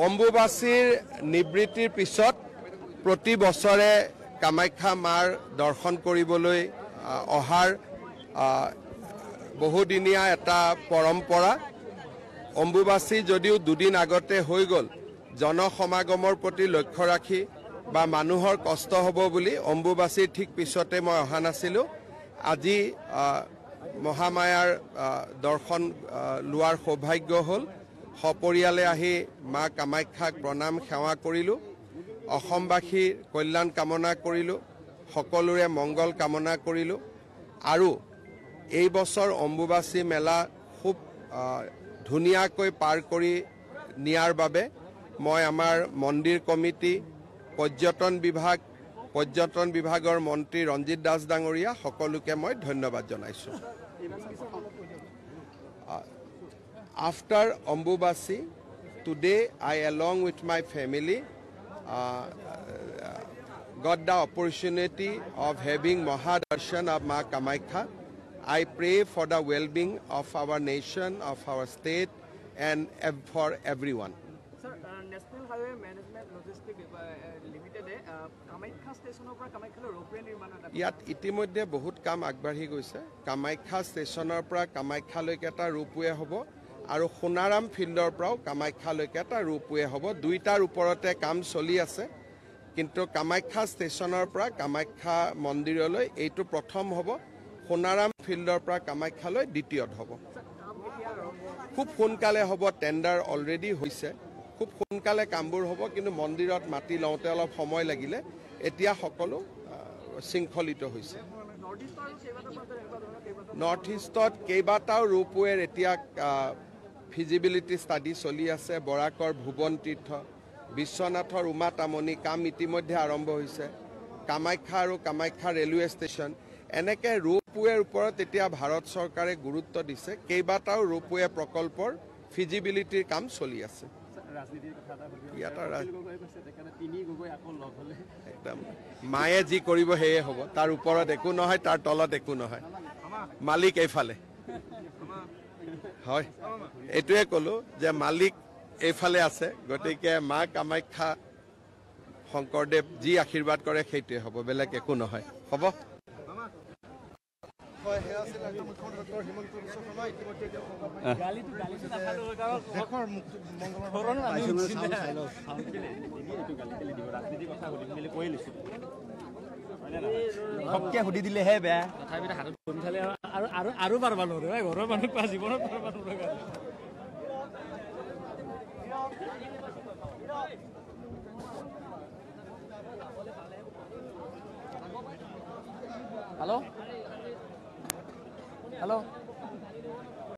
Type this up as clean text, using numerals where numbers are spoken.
অম্বুবাচীৰ নিবৃত্তিৰ পিছত প্ৰতি বছৰে কামাখ্যা মাৰ দৰ্শন কৰিবলৈ অহাৰ বহুদিনীয়া এটা পৰম্পৰা। অম্বুবাচী যদিও দুদিন আগতে হৈ গ'ল, জনসমাগমৰ প্ৰতি লক্ষ্য ৰাখি বা মানুহৰ কষ্ট হ'ব বুলি অম্বুবাচীৰ ঠিক পিছতে মই অহা নাছিলোঁ। আজি মহামায়াৰ দৰ্শন লোৱাৰ সৌভাগ্য হ'ল। সপৰিয়ালে আহি মা কামাখ্যাক প্ৰণাম সেৱা কৰিলোঁ। অসমবাসীৰ কল্যাণ কামনা কৰিলোঁ, সকলোৰে মংগল কামনা কৰিলোঁ। আৰু এই বছৰ অম্বুবাচী মেলা খুব ধুনীয়াকৈ পাৰ কৰি নিয়াৰ বাবে মই আমাৰ মন্দিৰ কমিটি, পৰ্যটন বিভাগৰ মন্ত্ৰী ৰঞ্জিত দাস ডাঙৰীয়া সকলোকে মই ধন্যবাদ জনাইছোঁ। After Ambubachi, today I, along with my family, got the opportunity of having Mahadarshan of Ma Kamakhya. I pray for the well-being of our nation, of our state, and for everyone. Sir, National Highway Management Logistics Limited, Kamakhya Station of Kamakhya ropeway nirman ইয়াত ইতিমধ্যে বহুত কাম আগবাঢ়ি গৈছে। কামাখ্যা ষ্টেচনৰ পৰা কামাখ্যালৈকে এটা ropeway হ'ব আৰু সোণাৰাম ফিল্ডৰ পৰাও কামাখ্যালৈকে এটা ৰোপৱে হ'ব। দুইটাৰ ওপৰতে কাম চলি আছে, কিন্তু কামাখ্যা ষ্টেচনৰ পৰা কামাখ্যা মন্দিৰলৈ এইটো প্ৰথম হ'ব। সোণাৰাম ফিল্ডৰ পৰা কামাখ্যালৈ দ্বিতীয়ত হ'ব। খুব সোনকালে হ'ব, টেণ্ডাৰ অলৰেডি হৈছে। খুব সোনকালে কামবোৰ হ'ব, কিন্তু মন্দিৰত মাটি লওঁতে অলপ সময় লাগিলে। এতিয়া সকলো শৃংখলিত হৈছে। নৰ্থ ইষ্টত কেইবাটাও ৰোপৱেৰ এতিয়া ফিজিবিলিটি ষ্টাডি চলি আছে। বৰাকৰ ভুৱন তীৰ্থ, বিশ্বনাথৰ উমাতামণি কাম ইতিমধ্যে আৰম্ভ হৈছে। কামাখ্যা আৰু কামাখ্যা ৰেলৱে ষ্টেচন, এনেকৈ ৰোপৱেৰ ওপৰত এতিয়া ভাৰত চৰকাৰে গুৰুত্ব দিছে। কেইবাটাও ৰোপৱে প্ৰকল্পৰ ফিজিবিলিটিৰ কাম চলি আছে। একদম মায়ে যি কৰিব সেয়ে হ'ব, তাৰ ওপৰত একো নহয়, তাৰ তলত একো নহয়। মালিক এইফালে হয়, এইটোৱে ক'লো যে মালিক এইফালে আছে। গতিকে মা কামাখ্যা শংকৰদেৱ যি আশীৰ্বাদ কৰে সেইটোৱে হ'ব, বেলেগ একো নহয়। হ'ব। সবকে সুধি দিলেহে বেয়া। আৰু পাৰবা নোৱাৰে ঘৰৰ মানুহ পা জীৱনত পাৰবা নোৱাৰে। হেল্ল'